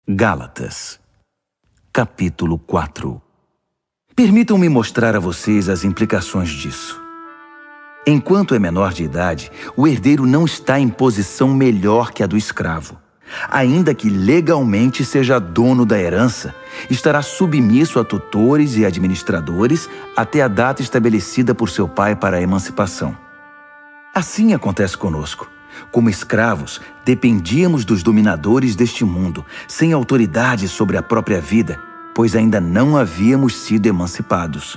Gálatas, capítulo 4. Permitam-me mostrar a vocês as implicações disso. Enquanto é menor de idade, o herdeiro não está em posição melhor que a do escravo. Ainda que legalmente seja dono da herança, estará submisso a tutores e administradores até a data estabelecida por seu pai para a emancipação. Assim acontece conosco. Como escravos, dependíamos dos dominadores deste mundo, sem autoridade sobre a própria vida, pois ainda não havíamos sido emancipados.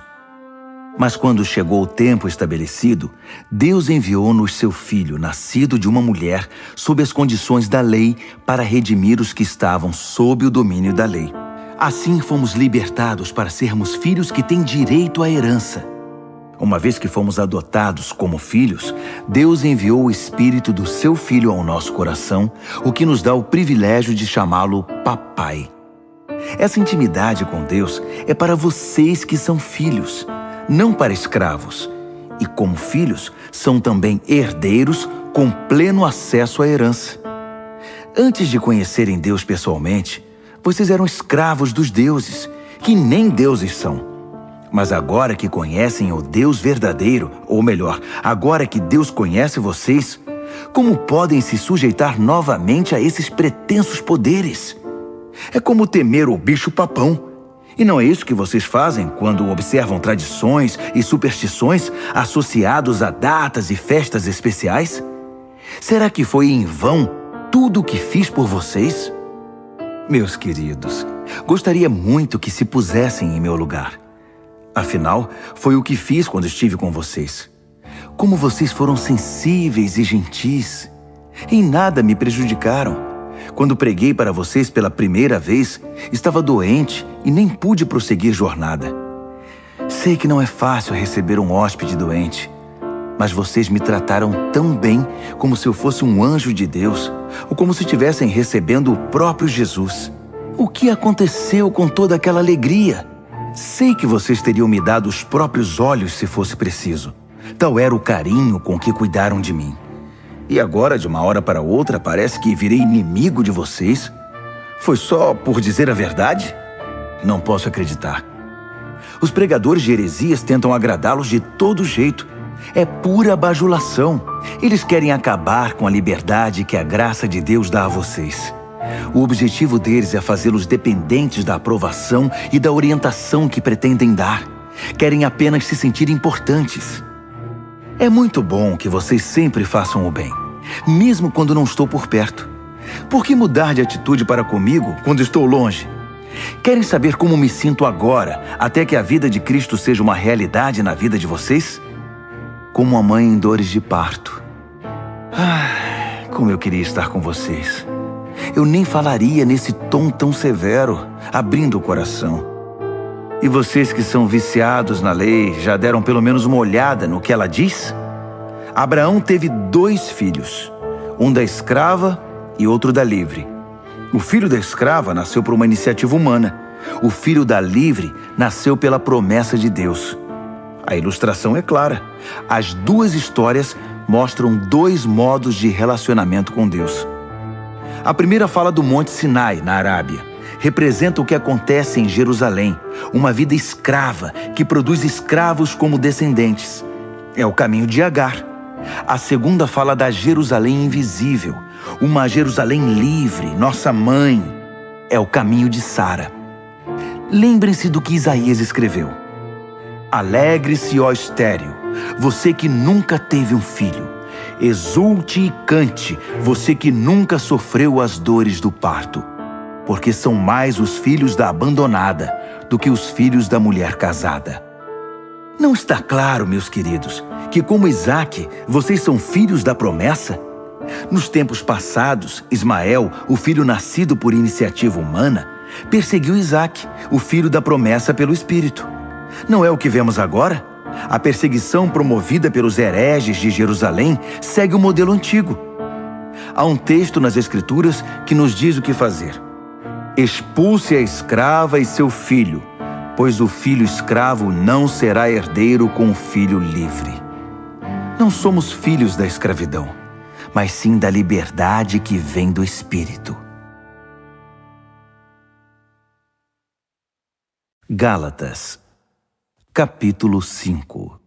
Mas quando chegou o tempo estabelecido, Deus enviou-nos seu Filho, nascido de uma mulher, sob as condições da lei, para redimir os que estavam sob o domínio da lei. Assim fomos libertados para sermos filhos que têm direito à herança. Uma vez que fomos adotados como filhos, Deus enviou o Espírito do seu Filho ao nosso coração, o que nos dá o privilégio de chamá-lo Papai. Essa intimidade com Deus é para vocês que são filhos, não para escravos. E como filhos, são também herdeiros com pleno acesso à herança. Antes de conhecerem Deus pessoalmente, vocês eram escravos dos deuses, que nem deuses são. Mas agora que conhecem o Deus verdadeiro, ou melhor, agora que Deus conhece vocês, como podem se sujeitar novamente a esses pretensos poderes? É como temer o bicho-papão. E não é isso que vocês fazem quando observam tradições e superstições associados a datas e festas especiais? Será que foi em vão tudo o que fiz por vocês? Meus queridos, gostaria muito que se pusessem em meu lugar. Afinal, foi o que fiz quando estive com vocês. Como vocês foram sensíveis e gentis. Em nada me prejudicaram. Quando preguei para vocês pela primeira vez, estava doente e nem pude prosseguir jornada. Sei que não é fácil receber um hóspede doente, mas vocês me trataram tão bem como se eu fosse um anjo de Deus, ou como se estivessem recebendo o próprio Jesus. O que aconteceu com toda aquela alegria? Sei que vocês teriam me dado os próprios olhos se fosse preciso. Tal era o carinho com que cuidaram de mim. E agora, de uma hora para outra, parece que virei inimigo de vocês? Foi só por dizer a verdade? Não posso acreditar. Os pregadores de heresias tentam agradá-los de todo jeito. É pura bajulação. Eles querem acabar com a liberdade que a graça de Deus dá a vocês. O objetivo deles é fazê-los dependentes da aprovação e da orientação que pretendem dar. Querem apenas se sentir importantes. É muito bom que vocês sempre façam o bem, mesmo quando não estou por perto. Por que mudar de atitude para comigo quando estou longe? Querem saber como me sinto agora, até que a vida de Cristo seja uma realidade na vida de vocês? Como a mãe em dores de parto. Como eu queria estar com vocês. Eu nem falaria nesse tom tão severo, abrindo o coração. E vocês que são viciados na lei, já deram pelo menos uma olhada no que ela diz? Abraão teve 2 filhos, um da escrava e outro da livre. O filho da escrava nasceu por uma iniciativa humana. O filho da livre nasceu pela promessa de Deus. A ilustração é clara. As 2 histórias mostram 2 modos de relacionamento com Deus. A primeira fala do Monte Sinai, na Arábia. Representa o que acontece em Jerusalém, uma vida escrava que produz escravos como descendentes. É o caminho de Agar. A segunda fala da Jerusalém invisível, uma Jerusalém livre, nossa mãe. É o caminho de Sara. Lembrem-se do que Isaías escreveu. Alegre-se, ó estéril, você que nunca teve um filho. Exulte e cante, você que nunca sofreu as dores do parto. Porque são mais os filhos da abandonada do que os filhos da mulher casada. Não está claro, meus queridos, que como Isaque, vocês são filhos da promessa? Nos tempos passados, Ismael, o filho nascido por iniciativa humana, perseguiu Isaque, o filho da promessa pelo Espírito. Não é o que vemos agora? A perseguição promovida pelos hereges de Jerusalém segue o modelo antigo. Há um texto nas Escrituras que nos diz o que fazer. Expulse a escrava e seu filho, pois o filho escravo não será herdeiro com o filho livre. Não somos filhos da escravidão, mas sim da liberdade que vem do Espírito. Gálatas, capítulo 5.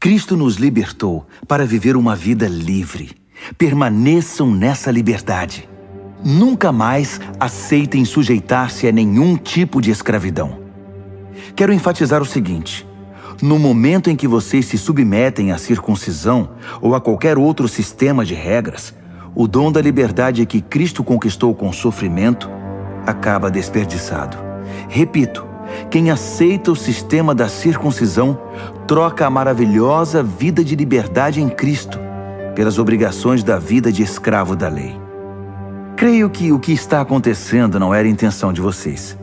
Cristo nos libertou para viver uma vida livre. Permaneçam nessa liberdade. Nunca mais aceitem sujeitar-se a nenhum tipo de escravidão. Quero enfatizar o seguinte: no momento em que vocês se submetem à circuncisão ou a qualquer outro sistema de regras, o dom da liberdade que Cristo conquistou com sofrimento acaba desperdiçado. Repito, quem aceita o sistema da circuncisão troca a maravilhosa vida de liberdade em Cristo pelas obrigações da vida de escravo da lei. Creio que o que está acontecendo não era a intenção de vocês.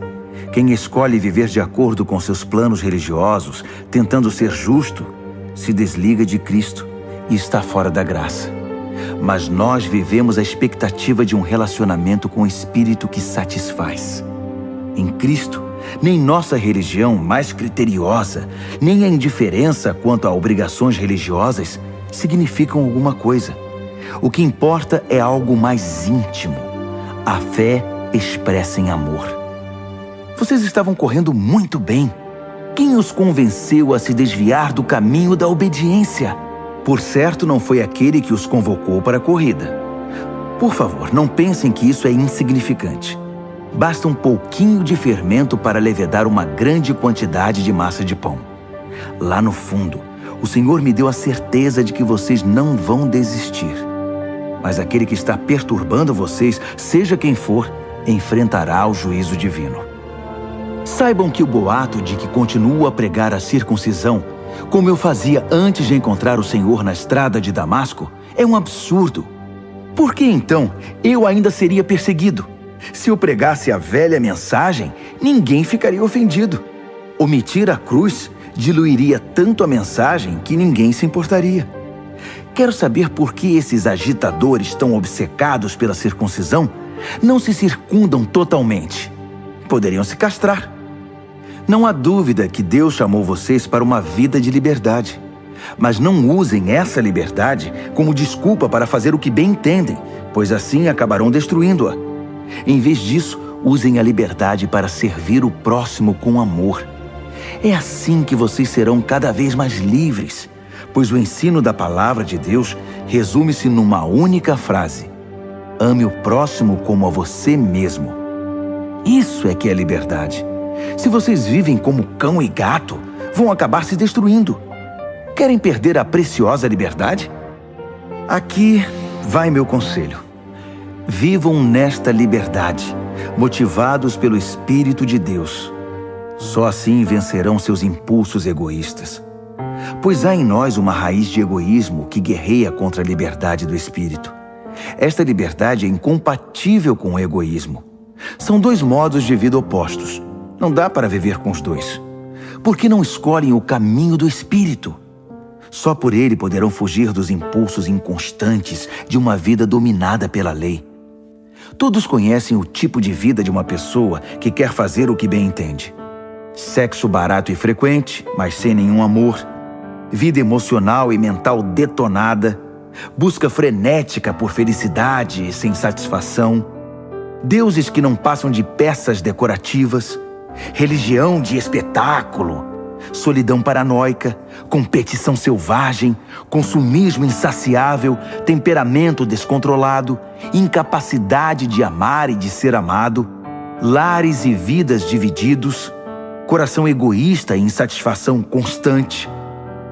Quem escolhe viver de acordo com seus planos religiosos, tentando ser justo, se desliga de Cristo e está fora da graça. Mas nós vivemos a expectativa de um relacionamento com o Espírito que satisfaz. Em Cristo, nem nossa religião mais criteriosa, nem a indiferença quanto a obrigações religiosas significam alguma coisa. O que importa é algo mais íntimo. A fé expressa em amor. Vocês estavam correndo muito bem. Quem os convenceu a se desviar do caminho da obediência? Por certo, não foi aquele que os convocou para a corrida. Por favor, não pensem que isso é insignificante. Basta um pouquinho de fermento para levedar uma grande quantidade de massa de pão. Lá no fundo, o Senhor me deu a certeza de que vocês não vão desistir. Mas aquele que está perturbando vocês, seja quem for, enfrentará o juízo divino. Saibam que o boato de que continuo a pregar a circuncisão, como eu fazia antes de encontrar o Senhor na estrada de Damasco, é um absurdo. Por que então eu ainda seria perseguido? Se eu pregasse a velha mensagem, ninguém ficaria ofendido. Omitir a cruz diluiria tanto a mensagem que ninguém se importaria. Quero saber por que esses agitadores tão obcecados pela circuncisão não se circundam totalmente. Poderiam se castrar. Não há dúvida que Deus chamou vocês para uma vida de liberdade. Mas não usem essa liberdade como desculpa para fazer o que bem entendem, pois assim acabarão destruindo-a. Em vez disso, usem a liberdade para servir o próximo com amor. É assim que vocês serão cada vez mais livres, pois o ensino da palavra de Deus resume-se numa única frase: ame o próximo como a você mesmo. Isso é que é liberdade. Se vocês vivem como cão e gato, vão acabar se destruindo. Querem perder a preciosa liberdade? Aqui vai meu conselho. Vivam nesta liberdade, motivados pelo Espírito de Deus. Só assim vencerão seus impulsos egoístas. Pois há em nós uma raiz de egoísmo que guerreia contra a liberdade do Espírito. Esta liberdade é incompatível com o egoísmo. São dois modos de vida opostos. Não dá para viver com os dois. Por que não escolhem o caminho do Espírito? Só por ele poderão fugir dos impulsos inconstantes de uma vida dominada pela lei. Todos conhecem o tipo de vida de uma pessoa que quer fazer o que bem entende. Sexo barato e frequente, mas sem nenhum amor. Vida emocional e mental detonada. Busca frenética por felicidade e sem satisfação. Deuses que não passam de peças decorativas. Religião de espetáculo. Solidão paranoica, competição selvagem, consumismo insaciável, temperamento descontrolado, incapacidade de amar e de ser amado, lares e vidas divididos, coração egoísta e insatisfação constante,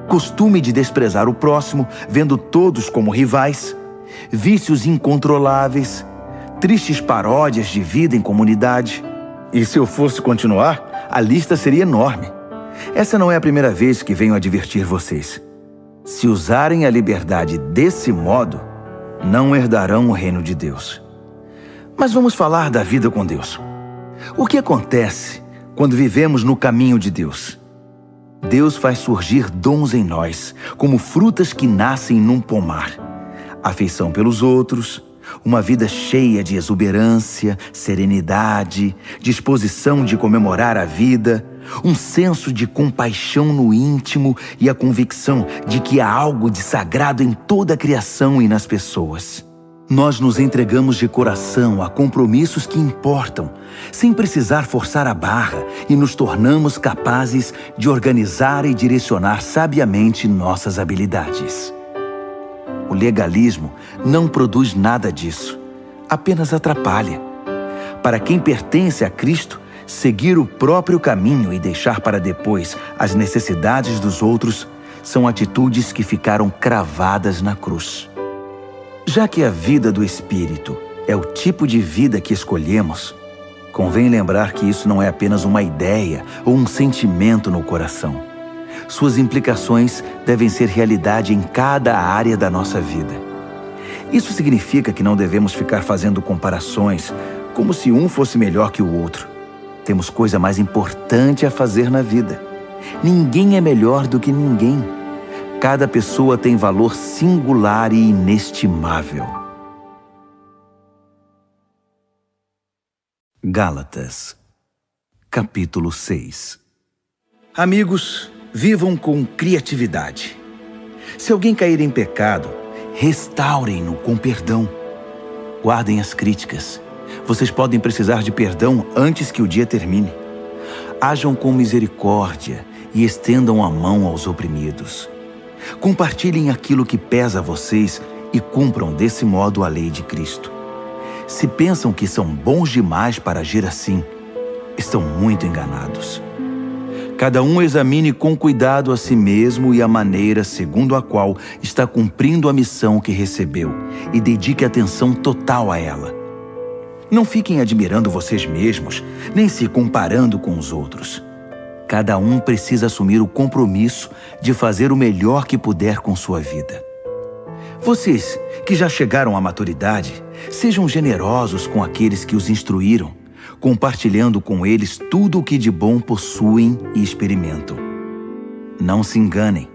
costume de desprezar o próximo, vendo todos como rivais, vícios incontroláveis, tristes paródias de vida em comunidade. E se eu fosse continuar, a lista seria enorme. Essa não é a primeira vez que venho advertir vocês. Se usarem a liberdade desse modo, não herdarão o reino de Deus. Mas vamos falar da vida com Deus. O que acontece quando vivemos no caminho de Deus? Deus faz surgir dons em nós, como frutas que nascem num pomar. Afeição pelos outros, uma vida cheia de exuberância, serenidade, disposição de comemorar a vida, um senso de compaixão no íntimo e a convicção de que há algo de sagrado em toda a criação e nas pessoas. Nós nos entregamos de coração a compromissos que importam, sem precisar forçar a barra, e nos tornamos capazes de organizar e direcionar sabiamente nossas habilidades. O legalismo não produz nada disso, apenas atrapalha. Para quem pertence a Cristo, seguir o próprio caminho e deixar para depois as necessidades dos outros são atitudes que ficaram cravadas na cruz. Já que a vida do Espírito é o tipo de vida que escolhemos, convém lembrar que isso não é apenas uma ideia ou um sentimento no coração. Suas implicações devem ser realidade em cada área da nossa vida. Isso significa que não devemos ficar fazendo comparações como se um fosse melhor que o outro. Temos coisa mais importante a fazer na vida. Ninguém é melhor do que ninguém. Cada pessoa tem valor singular e inestimável. Gálatas, capítulo 6. Amigos, vivam com criatividade. Se alguém cair em pecado, restaurem-no com perdão. Guardem as críticas. Vocês podem precisar de perdão antes que o dia termine. Ajam com misericórdia e estendam a mão aos oprimidos. Compartilhem aquilo que pesa a vocês e cumpram desse modo a lei de Cristo. Se pensam que são bons demais para agir assim, estão muito enganados. Cada um examine com cuidado a si mesmo e a maneira segundo a qual está cumprindo a missão que recebeu e dedique atenção total a ela. Não fiquem admirando vocês mesmos, nem se comparando com os outros. Cada um precisa assumir o compromisso de fazer o melhor que puder com sua vida. Vocês, que já chegaram à maturidade, sejam generosos com aqueles que os instruíram, compartilhando com eles tudo o que de bom possuem e experimentam. Não se enganem,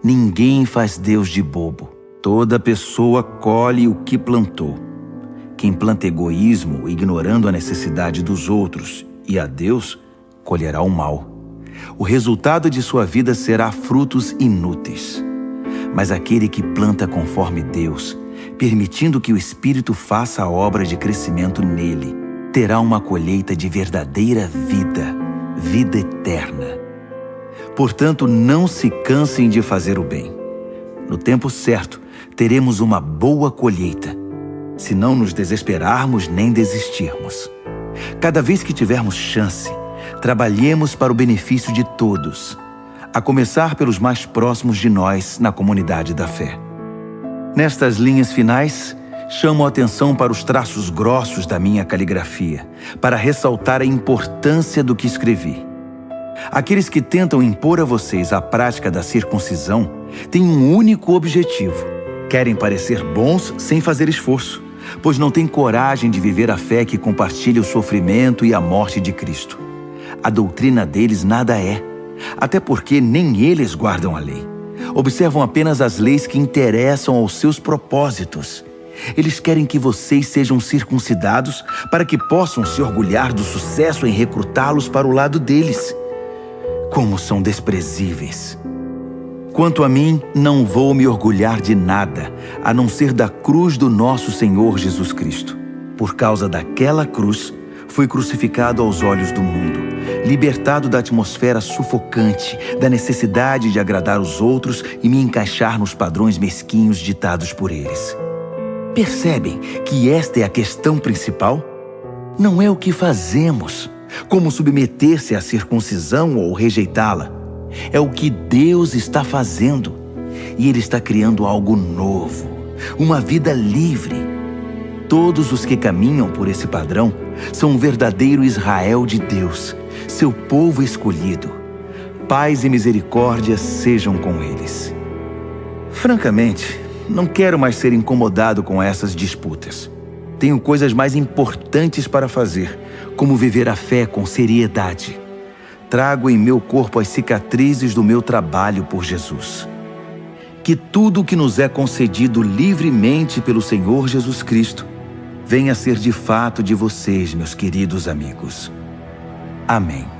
ninguém faz Deus de bobo. Toda pessoa colhe o que plantou. Quem planta egoísmo, ignorando a necessidade dos outros e a Deus, colherá o mal. O resultado de sua vida será frutos inúteis. Mas aquele que planta conforme Deus, permitindo que o Espírito faça a obra de crescimento nele, terá uma colheita de verdadeira vida, vida eterna. Portanto, não se cansem de fazer o bem. No tempo certo, teremos uma boa colheita, se não nos desesperarmos nem desistirmos. Cada vez que tivermos chance, trabalhemos para o benefício de todos, a começar pelos mais próximos de nós na comunidade da fé. Nestas linhas finais, chamo a atenção para os traços grossos da minha caligrafia, para ressaltar a importância do que escrevi. Aqueles que tentam impor a vocês a prática da circuncisão têm um único objetivo: querem parecer bons sem fazer esforço, pois não têm coragem de viver a fé que compartilha o sofrimento e a morte de Cristo. A doutrina deles nada é, até porque nem eles guardam a lei. Observam apenas as leis que interessam aos seus propósitos. Eles querem que vocês sejam circuncidados para que possam se orgulhar do sucesso em recrutá-los para o lado deles. Como são desprezíveis! Quanto a mim, não vou me orgulhar de nada, a não ser da cruz do nosso Senhor Jesus Cristo. Por causa daquela cruz, fui crucificado aos olhos do mundo, libertado da atmosfera sufocante, da necessidade de agradar os outros e me encaixar nos padrões mesquinhos ditados por eles. Percebem que esta é a questão principal? Não é o que fazemos, como submeter-se à circuncisão ou rejeitá-la. É o que Deus está fazendo. E Ele está criando algo novo, uma vida livre. Todos os que caminham por esse padrão são um verdadeiro Israel de Deus, seu povo escolhido. Paz e misericórdia sejam com eles. Francamente, não quero mais ser incomodado com essas disputas. Tenho coisas mais importantes para fazer, como viver a fé com seriedade. Trago em meu corpo as cicatrizes do meu trabalho por Jesus. Que tudo o que nos é concedido livremente pelo Senhor Jesus Cristo venha a ser de fato de vocês, meus queridos amigos. Amém.